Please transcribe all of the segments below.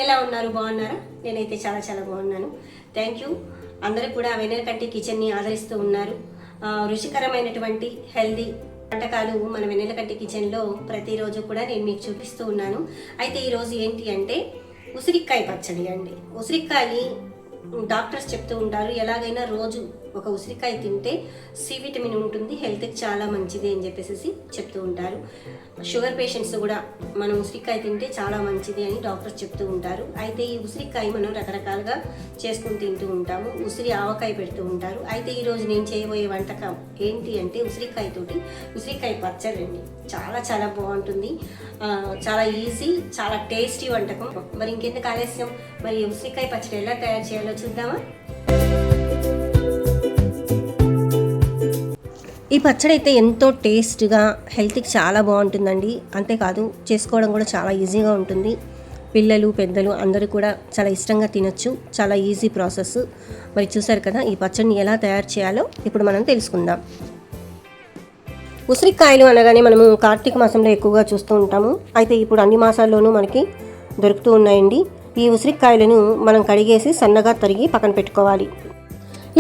ఎలా ఉన్నారు? బాగున్నారా? నేనైతే చాలా చాలా బాగున్నాను. Thank you. అందరూ కూడా వెన్నెలకంటి కిచెన్ని ఆదరిస్తూ ఉన్నారు. రుచికరమైనటువంటి హెల్దీ వంటకాలు మన వెన్నెలకంటి కిచెన్లో ప్రతిరోజు కూడా నేను మీకు చూపిస్తూ ఉన్నాను. అయితే ఈరోజు ఏంటి అంటే ఉసిరికాయ పచ్చడి అండి. ఉసిరికాయ డాక్టర్స్ చెప్తూ ఉంటారు, ఎలాగైనా రోజు ఒక ఉసిరికాయ తింటే సి విటమిన్ ఉంటుంది, హెల్త్కి చాలా మంచిది అని చెప్పేసి చెప్తూ ఉంటారు. షుగర్ పేషెంట్స్ కూడా మనం ఉసిరికాయ తింటే చాలా మంచిది అని డాక్టర్స్ చెప్తూ ఉంటారు. అయితే ఈ ఉసిరికాయ మనం రకరకాలుగా చేసుకుని తింటూ ఉంటాము. ఉసిరి ఆవకాయ పెడుతూ ఉంటారు. అయితే ఈరోజు నేను చేయబోయే వంటకం ఏంటి అంటే ఉసిరికాయ పచ్చడి అండి. చాలా చాలా బాగుంటుంది, చాలా ఈజీ, చాలా టేస్టీ వంటకం. మరి ఇంకెందుకు ఆలస్యం, మరి ఉసిరికాయ పచ్చడి ఎలా తయారు చేయాలో చూద్దామా? ఈ పచ్చడి అయితే ఎంతో టేస్ట్గా, హెల్త్కి చాలా బాగుంటుందండి. అంతేకాదు చేసుకోవడం కూడా చాలా ఈజీగా ఉంటుంది. పిల్లలు పెద్దలు అందరూ కూడా చాలా ఇష్టంగా తినొచ్చు. చాలా ఈజీ ప్రాసెస్. మరి చూసారు కదా, ఈ పచ్చడిని ఎలా తయారు చేయాలో ఇప్పుడు మనం తెలుసుకుందాం. ఉసిరికాయలు అనగానే మనము కార్తీక మాసంలో ఎక్కువగా చూస్తూ ఉంటాము. అయితే ఇప్పుడు అన్ని మాసాల్లోనూ మనకి దొరుకుతూ ఉన్నాయండి. ఈ ఉసిరికాయలను మనం కడిగేసి సన్నగా తరిగి పక్కన పెట్టుకోవాలి.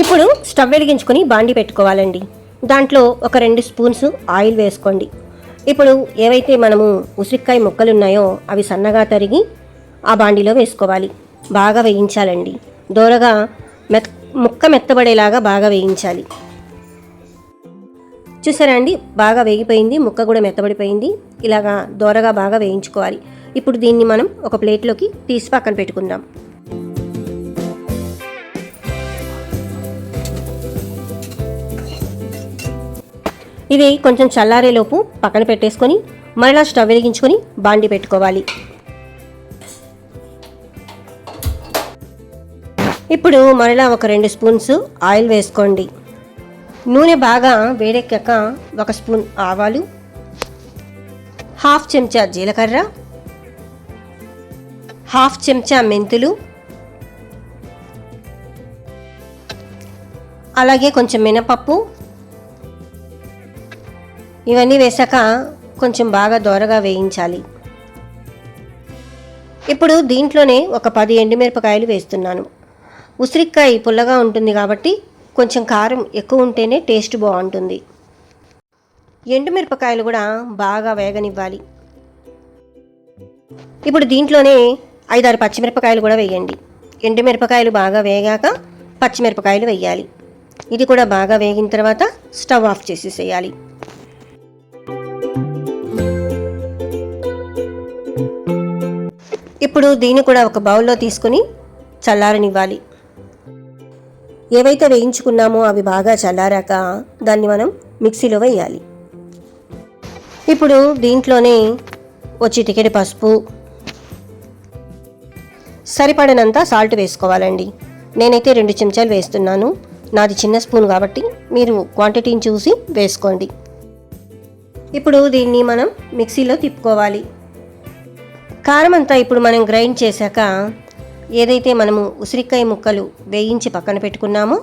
ఇప్పుడు స్టవ్ వెలిగించుకొని బాండి పెట్టుకోవాలండి. దాంట్లో ఒక 2 స్పూన్స్ ఆయిల్ వేసుకోండి. ఇప్పుడు ఏవైతే మనము ఉసిరికాయ ముక్కలు ఉన్నాయో అవి సన్నగా తరిగి ఆ బాండిలో వేసుకోవాలి. బాగా వేయించాలండి. దోరగా ముక్క మెత్తబడేలాగా బాగా వేయించాలి. చూసారా అండి, బాగా వేగిపోయింది, ముక్క కూడా మెత్తబడిపోయింది. ఇలాగా దోరగా బాగా వేయించుకోవాలి. ఇప్పుడు దీన్ని మనం ఒక ప్లేట్లోకి తీసి పక్కన పెట్టుకుందాం. ఇవి కొంచెం చల్లారేలోపు పక్కన పెట్టేసుకొని మరలా స్టవ్ వెలిగించుకొని బాండి పెట్టుకోవాలి. ఇప్పుడు మరలా ఒక 2 స్పూన్స్ ఆయిల్ వేసుకోండి. నూనె బాగా వేడెక్కాక 1 స్పూన్ ఆవాలు, 1/2 చెంచా జీలకర్ర, 1/2 చెంచా మెంతులు, అలాగే కొంచెం మినపప్పు, ఇవన్నీ వేసాక కొంచెం బాగా దోరగా వేయించాలి. ఇప్పుడు దీంట్లోనే ఒక 10 ఎండుమిరపకాయలు వేస్తున్నాను. ఉసిరికాయ పుల్లగా ఉంటుంది కాబట్టి కొంచెం కారం ఎక్కువ ఉంటేనే టేస్ట్ బాగుంటుంది. ఎండుమిరపకాయలు కూడా బాగా వేగనివ్వాలి. ఇప్పుడు దీంట్లోనే 5-6 పచ్చిమిరపకాయలు కూడా వేయండి. ఎండుమిరపకాయలు బాగా వేగాక పచ్చిమిరపకాయలు వేయాలి. ఇది కూడా బాగా వేగిన తర్వాత స్టవ్ ఆఫ్ చేసేసేయాలి. ఇప్పుడు దీన్ని కూడా ఒక బౌల్లో తీసుకుని చల్లారనివ్వాలి. ఏవైతే వేయించుకున్నామో అవి బాగా చల్లారాక దాన్ని మనం మిక్సీలో వేయాలి. ఇప్పుడు దీంట్లోనే చిటికెడు పసుపు, సరిపడినంత సాల్ట్ వేసుకోవాలండి. నేనైతే 2 చెంచాలు వేస్తున్నాను. నాది చిన్న స్పూన్ కాబట్టి మీరు క్వాంటిటీని చూసి వేసుకోండి. ఇప్పుడు దీన్ని మనం మిక్సీలో తిప్పుకోవాలి. కారం అంతా ఇప్పుడు మనం గ్రైండ్ చేశాక ఏదైతే మనము ఉసిరికాయ ముక్కలు వేయించి పక్కన పెట్టుకున్నామో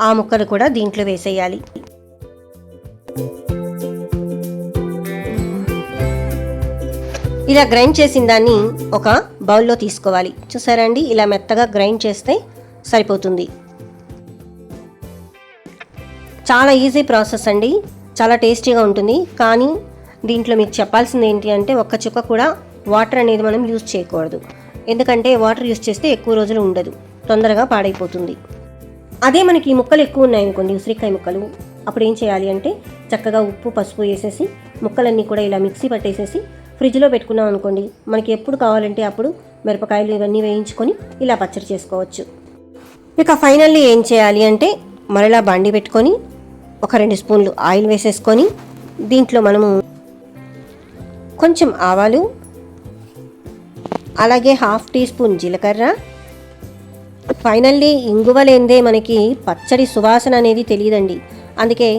ఆ ముక్కలు కూడా దీంట్లో వేసేయాలి. ఇలా గ్రైండ్ చేసిన దాన్ని ఒక బౌల్లో తీసుకోవాలి. చూసారా అండి, ఇలా మెత్తగా గ్రైండ్ చేస్తే సరిపోతుంది. చాలా ఈజీ ప్రాసెస్ అండి, చాలా టేస్టీగా ఉంటుంది. కానీ దీంట్లో మీకు చెప్పాల్సింది ఏంటి అంటే ఒక్క చుక్క కూడా వాటర్ అనేది మనం యూజ్ చేయకూడదు. ఎందుకంటే వాటర్ యూజ్ చేస్తే ఎక్కువ రోజులు ఉండదు, తొందరగా పాడైపోతుంది. అదే మనకి ఈ ముక్కలు ఎక్కువ ఉన్నాయనుకోండి, ఉసిరికాయ ముక్కలు, అప్పుడు ఏం చేయాలి అంటే చక్కగా ఉప్పు పసుపు వేసేసి ముక్కలన్నీ కూడా ఇలా మిక్సీ పట్టేసేసి ఫ్రిడ్జ్లో పెట్టుకున్నాం అనుకోండి, మనకి ఎప్పుడు కావాలంటే అప్పుడు మిరపకాయలు ఇవన్నీ వేయించుకొని ఇలా పచ్చడి చేసుకోవచ్చు. ఇక ఫైనల్లీ ఏం చేయాలి అంటే మరలా బాండి పెట్టుకొని ఒక 2 స్పూన్లు ఆయిల్ వేసేసుకొని దీంట్లో మనము కొంచెం ఆవాలు, అలాగే 1/2 టీ స్పూన్ జీలకర్ర, ఫైనల్లీ ఇంగువ లేనిదే మనకి పచ్చడి సువాసన అనేది తెలియదండి. అందుకే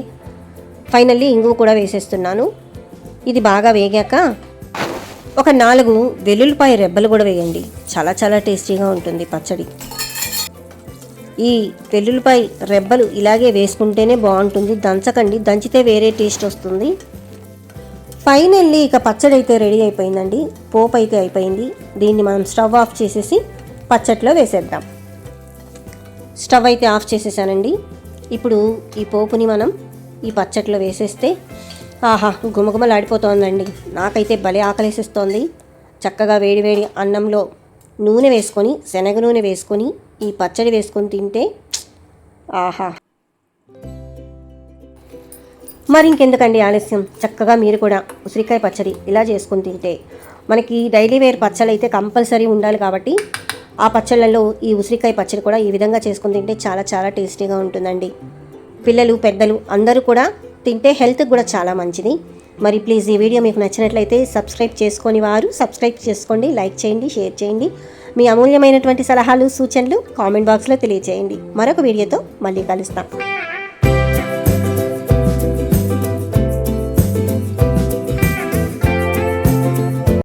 ఫైనల్లీ ఇంగువ కూడా వేసేస్తున్నాను. ఇది బాగా వేగాక ఒక 4 వెల్లుల్లిపాయ రెబ్బలు కూడా వేయండి. చాలా చాలా టేస్టీగా ఉంటుంది పచ్చడి. ఈ వెల్లుల్లిపాయ రెబ్బలు ఇలాగే వేసుకుంటేనే బాగుంటుంది, దంచకండి, దంచితే వేరే టేస్ట్ వస్తుంది. ఫైనల్లీ ఇక పచ్చడి అయితే రెడీ అయిపోయిందండి. పోపు అయితే అయిపోయింది. దీన్ని మనం స్టవ్ ఆఫ్ చేసేసి పచ్చడిలో వేసేద్దాం. స్టవ్ అయితే ఆఫ్ చేసేసానండి. ఇప్పుడు ఈ పోపుని మనం ఈ పచ్చడిలో వేసేస్తే ఆహా గుమగుమలాడిపోతోందండి. నాకైతే భలే ఆకలేసేస్తోంది. చక్కగా వేడివేడి అన్నంలో నూనె వేసుకొని, శనగ నూనె వేసుకొని ఈ పచ్చడి వేసుకొని తింటే ఆహా. మరి ఇంకెందుకండి ఆలస్యం, చక్కగా మీరు కూడా ఉసిరికాయ పచ్చడి ఇలా చేసుకొని తింటే, మనకి డైలీ వేర్ పచ్చళ్ళు అయితే కంపల్సరీ ఉండాలి కాబట్టి ఆ పచ్చళ్ళల్లో ఈ ఉసిరికాయ పచ్చడి కూడా ఈ విధంగా చేసుకొని తింటే చాలా చాలా టేస్టీగా ఉంటుందండి. పిల్లలు పెద్దలు అందరూ కూడా తింటే హెల్త్కి కూడా చాలా మంచిది. మరి ప్లీజ్ ఈ వీడియో మీకు నచ్చినట్లయితే సబ్స్క్రైబ్ చేసుకొని వారు సబ్స్క్రైబ్ చేసుకోండి, లైక్ చేయండి, షేర్ చేయండి. మీ అమూల్యమైనటువంటి సలహాలు సూచనలు కామెంట్ బాక్స్లో తెలియజేయండి. మరొక వీడియోతో మళ్ళీ కలుస్తాం.